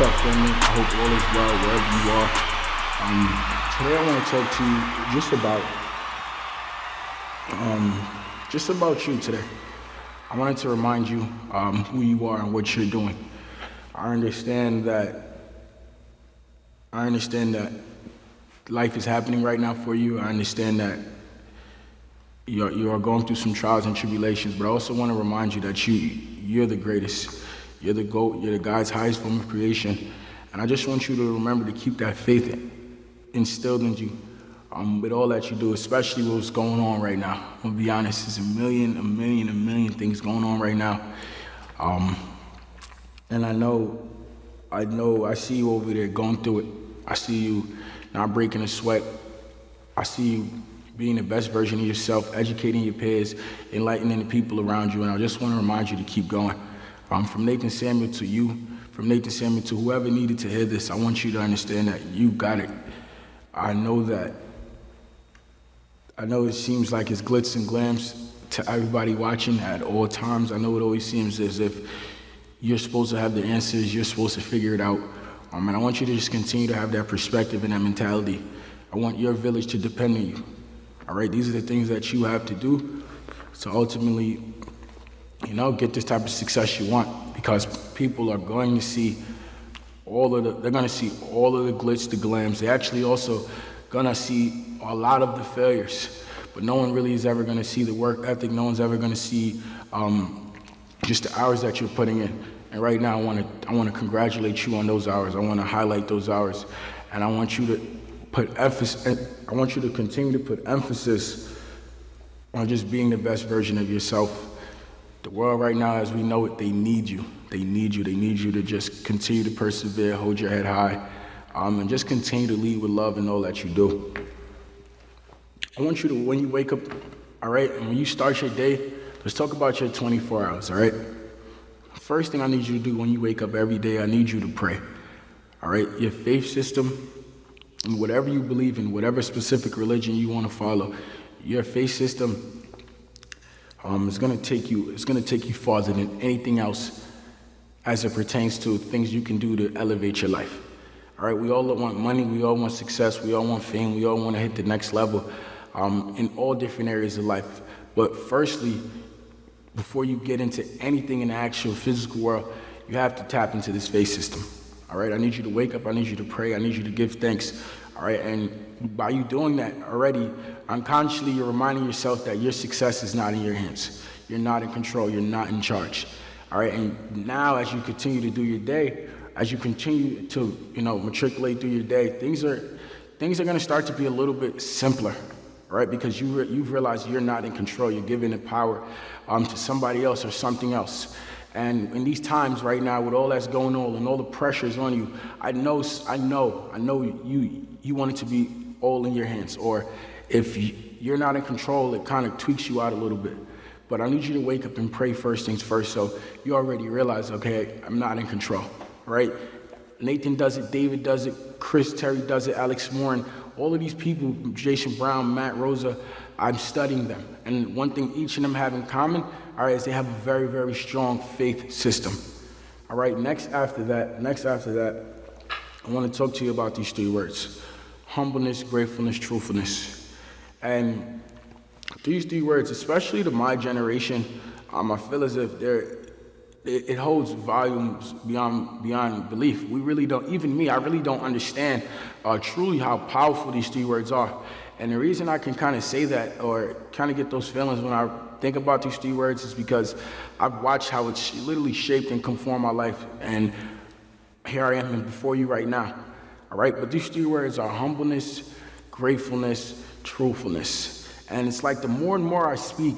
What's up, family? I hope all is well wherever you are. Today I want to talk to you just about you today. I wanted to remind you who you are and what you're doing. I understand that life is happening right now for you. I understand that you are going through some trials and tribulations, but I also want to remind you that you're the greatest. You're the GOAT. You're the God's highest form of creation. And I just want you to remember to keep that faith instilled in you with all that you do, especially what's going on right now. I'm going to be honest, there's a million things going on right now. And I see you over there going through it. I see you not breaking a sweat. I see you being the best version of yourself, educating your peers, enlightening the people around you. And I just want to remind you to keep going. From Nathan Samuel to you, from Nathan Samuel to whoever needed to hear this, I want you to understand that you got it. I know it seems like it's glitz and glams to everybody watching at all times. I know it always seems as if you're supposed to have the answers, you're supposed to figure it out. And I want you to just continue to have that perspective and that mentality. I want your village to depend on you. All right, these are the things that you have to do to ultimately, get this type of success you want, because people are going to see all of the glitz, the glams. They're actually also gonna see a lot of the failures, but no one really is ever gonna see the work ethic. No one's ever gonna see just the hours that you're putting in. And right now, I want to congratulate you on those hours. I want to highlight those hours, and I want you to put emphasis. I want you to continue to put emphasis on just being the best version of yourself. The world right now, as we know it, they need you. They need you to just continue to persevere, hold your head high, and just continue to lead with love in all that you do. I want you to, when you wake up, all right, and when you start your day, let's talk about your 24 hours, all right? First thing I need you to do when you wake up every day, I need you to pray, all right? Your faith system, and whatever you believe in, whatever specific religion you want to follow, your faith system, it's going to take you farther than anything else as it pertains to things you can do to elevate your life. All right, we all want money, we all want success, we all want fame, we all want to hit the next level in all different areas of life. But firstly, before you get into anything in the actual physical world, you have to tap into this faith system. All right, I need you to wake up, I need you to pray, I need you to give thanks. All right, and by you doing that already, unconsciously you're reminding yourself that your success is not in your hands. You're not in control, you're not in charge. All right, and now as you continue to do your day, as you continue to, matriculate through your day, things are going to start to be a little bit simpler, all right? Because you've realized you're not in control. You're giving the power to somebody else or something else. And in these times right now, with all that's going on and all the pressures on you, I know you want it to be all in your hands. Or if you're not in control, it kind of tweaks you out a little bit. But I need you to wake up and pray first things first, so you already realize, okay, I'm not in control, right? Nathan does it, David does it, Chris Terry does it, Alex Morin, all of these people, Jason Brown, Matt Rosa, I'm studying them. And one thing each of them have in common, all right, is they have a very, very strong faith system. All right, next after that, I want to talk to you about these three words: humbleness, gratefulness, truthfulness. And these three words, especially to my generation, I feel as if it holds volumes beyond belief. We really don't, even me, I really don't understand truly how powerful these three words are. And the reason I can kind of say that or kind of get those feelings when I think about these three words is because I've watched how it's literally shaped and conformed my life. And here I am before you right now. All right, but these three words are humbleness, gratefulness, truthfulness. And it's like the more and more I speak,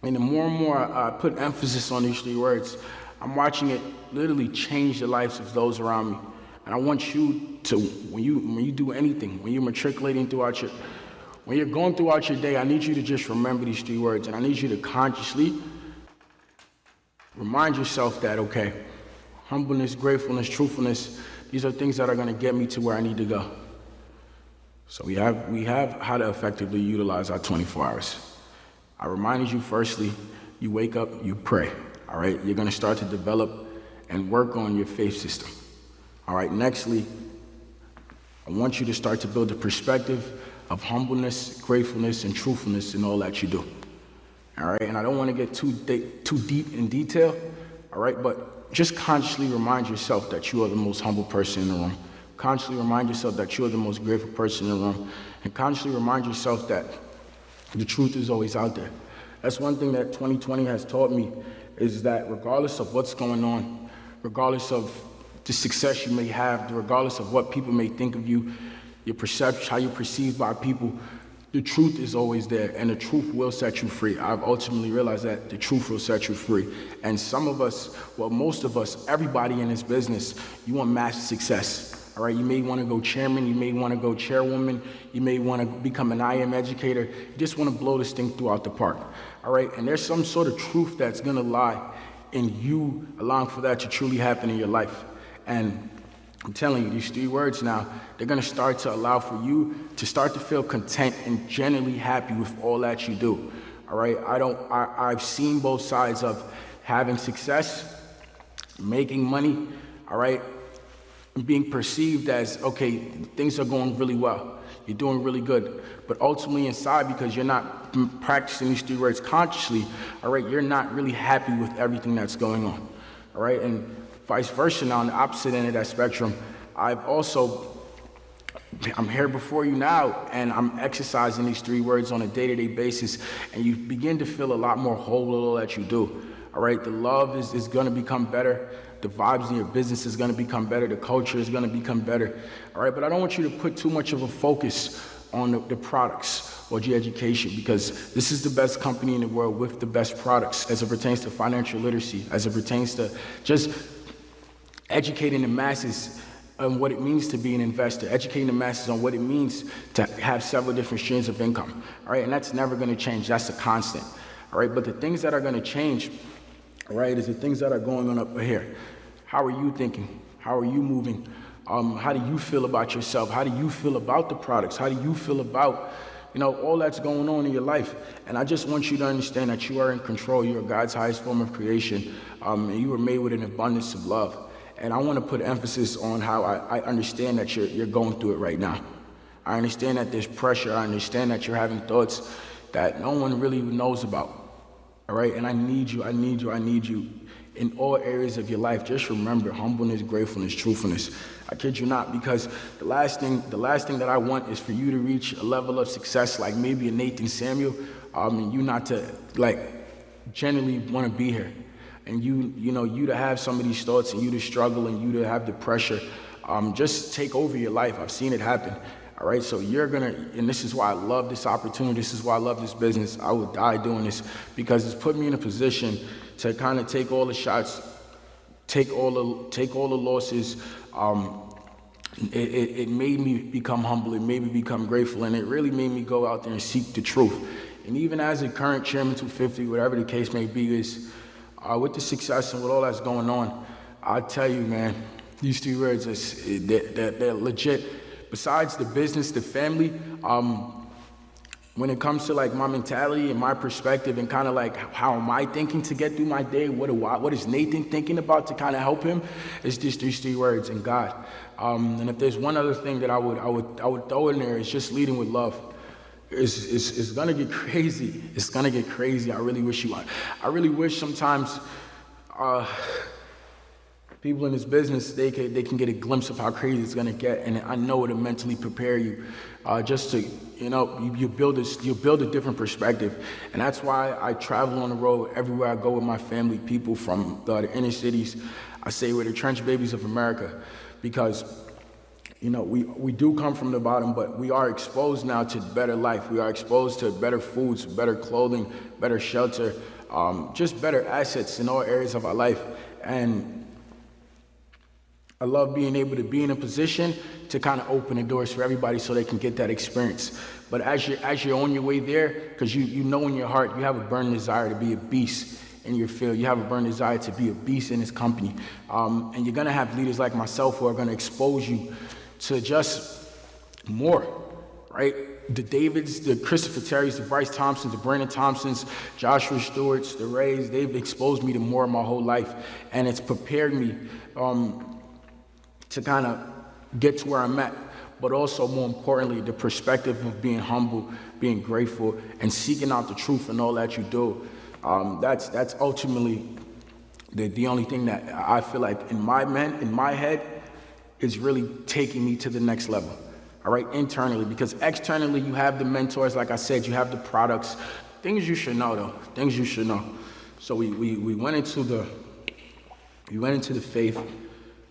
and the more and more I put emphasis on these three words, I'm watching it literally change the lives of those around me. And I want you to, when you do anything, when you're matriculating when you're going throughout your day, I need you to just remember these three words. And I need you to consciously remind yourself that, okay, humbleness, gratefulness, truthfulness, these are things that are going to get me to where I need to go. So we have how to effectively utilize our 24 hours. I reminded you, firstly, you wake up, you pray, all right? You're going to start to develop and work on your faith system. All right, nextly, I want you to start to build a perspective of humbleness, gratefulness, and truthfulness in all that you do. All right, and I don't want to get too deep in detail, all right, but just consciously remind yourself that you are the most humble person in the room. Consciously remind yourself that you are the most grateful person in the room. And consciously remind yourself that the truth is always out there. That's one thing that 2020 has taught me, is that regardless of what's going on, regardless of the success you may have, regardless of what people may think of you, your perception, how you're perceived by people, the truth is always there, and the truth will set you free. I've ultimately realized that the truth will set you free. And some of us, well, most of us, everybody in this business, you want massive success. All right, you may want to go chairman, you may want to go chairwoman, you may want to become an IM educator. You just want to blow this thing throughout the park. All right, and there's some sort of truth that's going to lie in you allowing for that to truly happen in your life. And I'm telling you, these 3 words now, they're going to start to allow for you to start to feel content and genuinely happy with all that you do. All right, I've seen both sides of having success, making money, all right, and being perceived as, okay, things are going really well, you're doing really good, but ultimately inside, because you're not practicing these 3 words consciously, all right, you're not really happy with everything that's going on, all right, and vice versa. Now, on the opposite end of that spectrum, I'm here before you now, and I'm exercising these 3 words on a day-to-day basis, and you begin to feel a lot more whole with all that you do. All right, the love is going to become better. The vibes in your business is going to become better. The culture is going to become better. All right, but I don't want you to put too much of a focus on the products or G Education, because this is the best company in the world with the best products as it pertains to financial literacy, as it pertains to just educating the masses on what it means to be an investor, educating the masses on what it means to have several different streams of income, all right? And that's never going to change. That's a constant, all right? But the things that are going to change, all right, is the things that are going on up here. How are you thinking? How are you moving? How do you feel about yourself? How do you feel about the products? How do you feel about, all that's going on in your life? And I just want you to understand that you are in control. You are God's highest form of creation, and you were made with an abundance of love. And I want to put emphasis on how I understand that you're going through it right now. I understand that there's pressure. I understand that you're having thoughts that no one really knows about. All right? And I need you in all areas of your life. Just remember humbleness, gratefulness, truthfulness. I kid you not, because the last thing that I want is for you to reach a level of success like maybe a Nathan Samuel, and you not to genuinely want to be here. And you to have some of these thoughts, and you to struggle, and you to have the pressure just take over your life. I've seen it happen. All right, so and this is why I love this opportunity. This is why I love this business. I would die doing this, because it's put me in a position to kind of take all the shots, take all the losses. It made me become humble. It made me become grateful, and it really made me go out there and seek the truth. And even as a current chairman 250, whatever the case may be, is with the success and with all that's going on, I tell you, man, these 3 words, they're legit. Besides the business, the family, when it comes to my mentality and my perspective and kind of how am I thinking to get through my day, what is Nathan thinking about to kind of help him, it's just these 3 words, and God. And if there's one other thing that I would throw in there, it's just leading with love. It's gonna get crazy. It's gonna get crazy. I really wish sometimes people in this business, they can get a glimpse of how crazy it's gonna get, and I know it'll mentally prepare you, just to you build a different perspective. And that's why I travel on the road everywhere I go with my family, people from the inner cities. I say we're the trench babies of America, because we do come from the bottom, but we are exposed now to better life. We are exposed to better foods, better clothing, better shelter, just better assets in all areas of our life. And I love being able to be in a position to kind of open the doors for everybody so they can get that experience. But as you're on your way there, because you know in your heart you have a burning desire to be a beast in your field. You have a burning desire to be a beast in this company. And you're going to have leaders like myself who are going to expose you to just more, right? The Davids, the Christopher Terrys, the Bryce Thompsons, the Brandon Thompsons, Joshua Stewarts, the Rays, they've exposed me to more my whole life. And it's prepared me to kind of get to where I'm at, but also more importantly, the perspective of being humble, being grateful, and seeking out the truth in all that you do. That's ultimately the only thing that I feel like in my head is really taking me to the next level. All right, internally, because externally you have the mentors, like I said, you have the products, things you should know though, things you should know. So we went into the faith.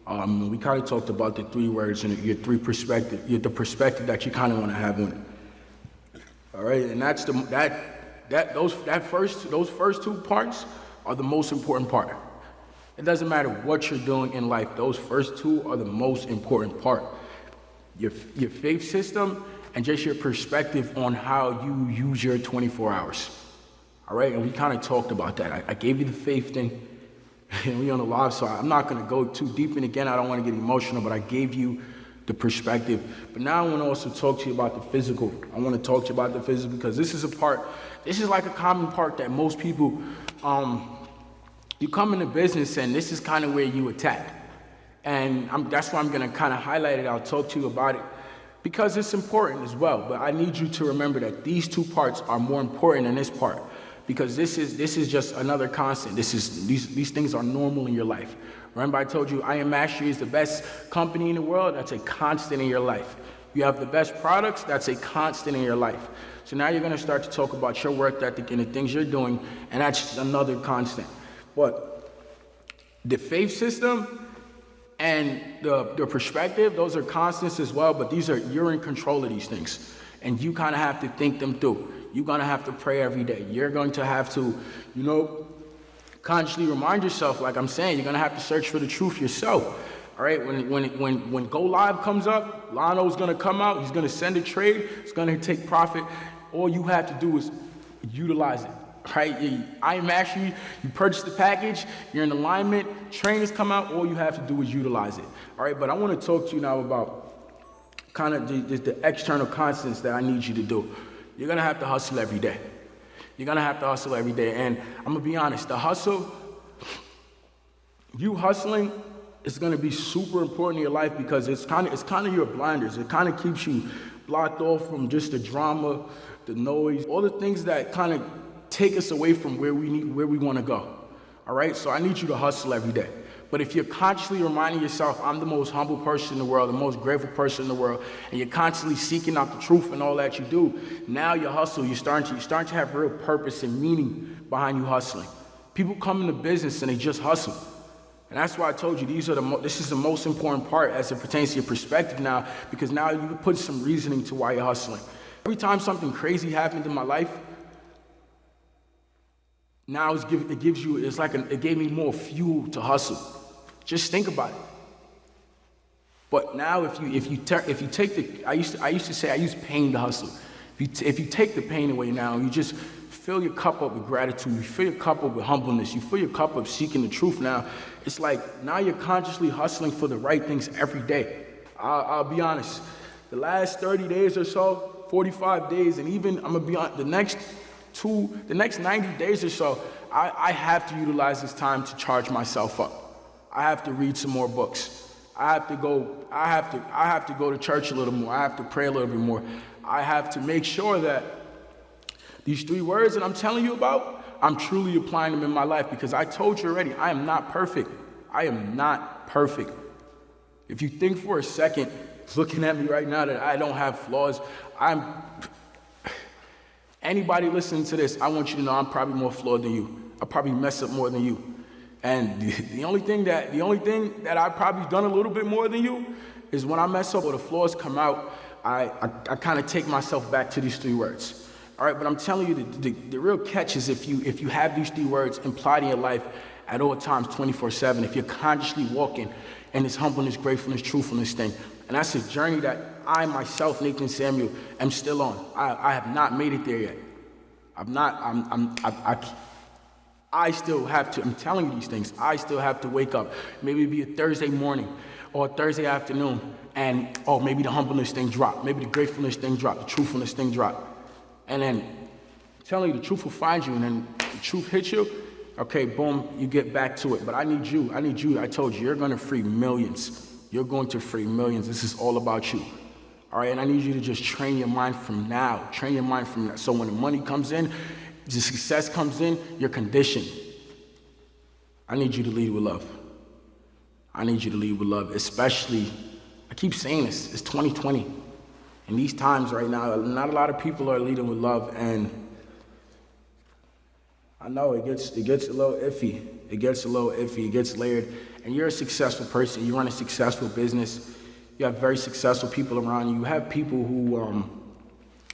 We kind of talked about the 3 words and the perspective that you kind of want to have on it. All right, and that's those first 2 parts are the most important part. It doesn't matter what you're doing in life; those first 2 are the most important part. Your faith system and just your perspective on how you use your 24 hours. All right, and we kind of talked about that. I gave you the faith thing, and we on the live, so I'm not going to go too deep in again. I don't want to get emotional, but I gave you the perspective. But now I want to also talk to you about the physical. I want to talk to you about the physical because this is like a common part that most people, you come into business and this is kind of where you attack. And that's why I'm going to kind of highlight it. I'll talk to you about it because it's important as well. But I need you to remember that these 2 parts are more important than this part because this is just another constant. These things are normal in your life. Remember I told you I Am Mastery is the best company in the world. That's a constant in your life. You have the best products. That's a constant in your life. So now you're going to start to talk about your work ethic and the things you're doing, and that's another constant. But the faith system and the perspective, those are constants as well, but you're in control of these things. And you kind of have to think them through. You're going to have to pray every day. You're going to have to, consciously remind yourself, like I'm saying, you're going to have to search for the truth yourself. All right, when Go Live comes up, Lano's going to come out, he's going to send a trade, it's going to take profit. All you have to do is utilize it. Right, I Am Mastery, you purchase the package, you're in alignment, trainers come out, all you have to do is utilize it. All right, but I want to talk to you now about kind of the external constants that I need you to do. You're going to have to hustle every day. You're going to have to hustle every day. And I'm going to be honest, the hustle, you hustling is going to be super important in your life because it's kind of your blinders. It kind of keeps you blocked off from just the drama, the noise, all the things that kind of take us away from where we want to go. All right, so I need you to hustle every day. But if you're consciously reminding yourself, I'm the most humble person in the world, the most grateful person in the world, and you're constantly seeking out the truth and all that you do, now your hustle, you're starting to have real purpose and meaning behind you hustling. People come into business and they just hustle. And that's why I told you this is the most important part as it pertains to your perspective now, because now you can put some reasoning to why you're hustling. Every time something crazy happened in my life, now it gave me more fuel to hustle. Just think about it. But now if you take the, I used to say I use pain to hustle. If you take the pain away now, you just fill your cup up with gratitude, you fill your cup up with humbleness, you fill your cup up seeking the truth now, it's like now you're consciously hustling for the right things every day. I'll be honest, the last 30 days or so, 45 days, and even I'm gonna be honest, the next 90 days or so, I have to utilize this time to charge myself up. I have to read some more books. I have to go to church a little more. I have to pray a little bit more. I have to make sure that these 3 words that I'm telling you about, I'm truly applying them in my life, because I told you already, I am not perfect. I am not perfect. If you think for a second, looking at me right now, that I don't have flaws, anybody listening to this, I want you to know I'm probably more flawed than you. I probably mess up more than you. And the only thing that I've probably done a little bit more than you is when I mess up or the flaws come out, I kind of take myself back to these 3 words. All right, but I'm telling you, the real catch is if you have these 3 words implied in your life at all times, 24/7, if you're consciously walking in this humbleness, gratefulness, truthfulness thing. And that's a journey that I myself, Nathan Samuel, am still on. I have not made it there yet. I still have to, I'm telling you these things, I still have to wake up. Maybe it'd be a Thursday morning or a Thursday afternoon, and maybe the humbleness thing drop, maybe the gratefulness thing drop, the truthfulness thing drop. And then I'm telling you, the truth will find you, and then the truth hits you, okay, boom, you get back to it. But I need you, I told you, you're gonna free millions. You're going to free millions. This is all about you. All right, and I need you to just train your mind from now. Train your mind from now. So when the money comes in, the success comes in, you're conditioned. I need you to lead with love. I need you to lead with love, especially, I keep saying this, it's 2020. In these times right now, not a lot of people are leading with love, and I know it gets a little iffy. It gets a little iffy, it gets layered, and you're a successful person, you run a successful business, you have very successful people around you, you have people who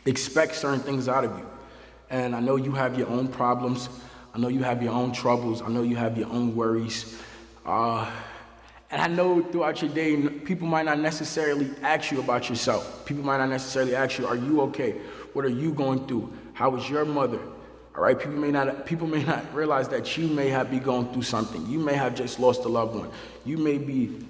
expect certain things out of you. And I know you have your own problems, I know you have your own troubles, I know you have your own worries. And I know throughout your day, people might not necessarily ask you about yourself. People might not necessarily ask you, are you okay? What are you going through? How is your mother? All right, people may not realize that you may be going through something. You may have just lost a loved one. You may be,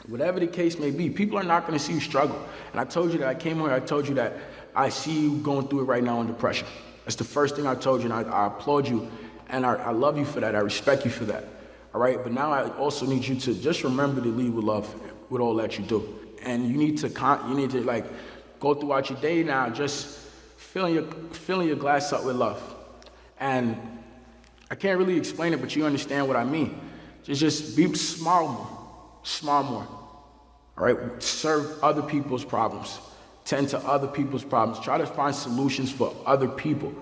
whatever the case may be, people are not going to see you struggle. And I told you that I came here, I told you that I see you going through it right now under pressure. That's the first thing I told you, and I applaud you, and I love you for that. I respect you for that. All right, but now I also need you to just remember to lead with love with all that you do. And you need to like go throughout your day now, just filling your glass up with love. And I can't really explain it, but you understand what I mean. Just be smile more. All right, serve other people's problems, tend to other people's problems, try to find solutions for other people.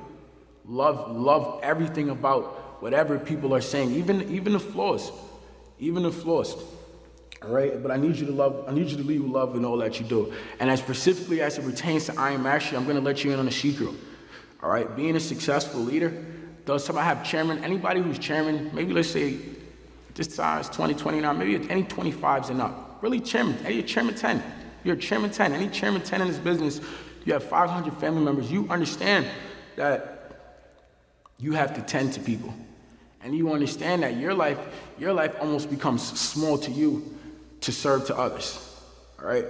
Love everything about whatever people are saying, even the flaws. All right, but I need you to lead with love in all that you do. And as specifically as it pertains to 𝗖𝗛𝗡𝗅, I'm going to let you in on a secret. All right, being a successful leader, does somebody have chairman? Anybody who's chairman, maybe let's say this size 2020 now, maybe any 25s and up. Really chairman, you're chairman 10. You're chairman 10. Any chairman 10 in this business, you have 500 family members. You understand that you have to tend to people. And you understand that your life almost becomes small to you to serve to others, all right?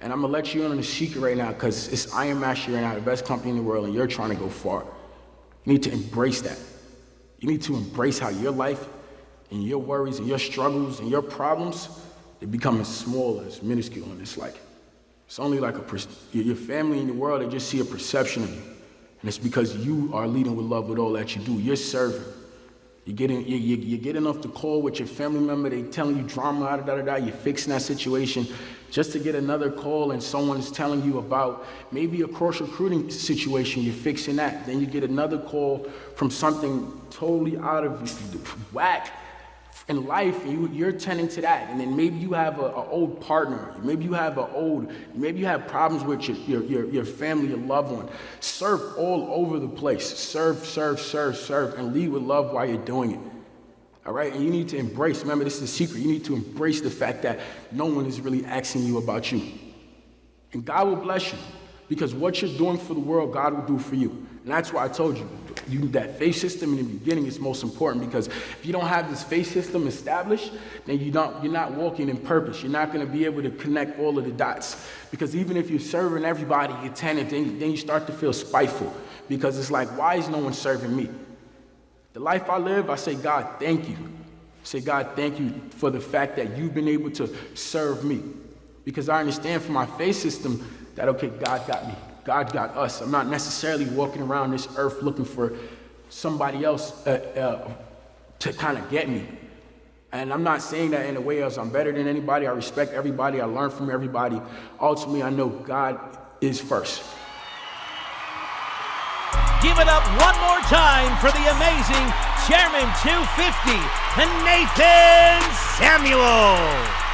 And I'm gonna let you in on the secret right now because it's 𝗖𝗛𝗡𝗅 right now, the best company in the world, and you're trying to go far. You need to embrace that. You need to embrace how your life and your worries and your struggles and your problems, they become as small, as minuscule, and it's only like your family in the world, they just see a perception of you. And it's because you are leading with love with all that you do. You're serving. You're getting off the call with your family member, they telling you drama, you're fixing that situation just to get another call and someone's telling you about maybe a cross-recruiting situation, you're fixing that. Then you get another call from something totally out of whack in life, and you're tending to that. And then maybe you have an old partner, maybe you have problems with your family, your loved one. Serve all over the place. Serve, and lead with love while you're doing it. All right, and you need to embrace, remember this is the secret, you need to embrace the fact that no one is really asking you about you. And God will bless you, because what you're doing for the world, God will do for you. And that's why I told you, that faith system in the beginning is most important, because if you don't have this faith system established, then you're not walking in purpose. You're not going to be able to connect all of the dots. Because even if you're serving everybody, you're tending, then you start to feel spiteful, because it's like, why is no one serving me? The life I live, I say, God, thank you. I say, God, thank you for the fact that you've been able to serve me. Because I understand from my faith system that, okay, God got me. God got us. I'm not necessarily walking around this earth looking for somebody else to kind of get me. And I'm not saying that in a way else I'm better than anybody. I respect everybody. I learn from everybody. Ultimately, I know God is first. Give it up one more time for the amazing Chairman 250, Nathan Samuel.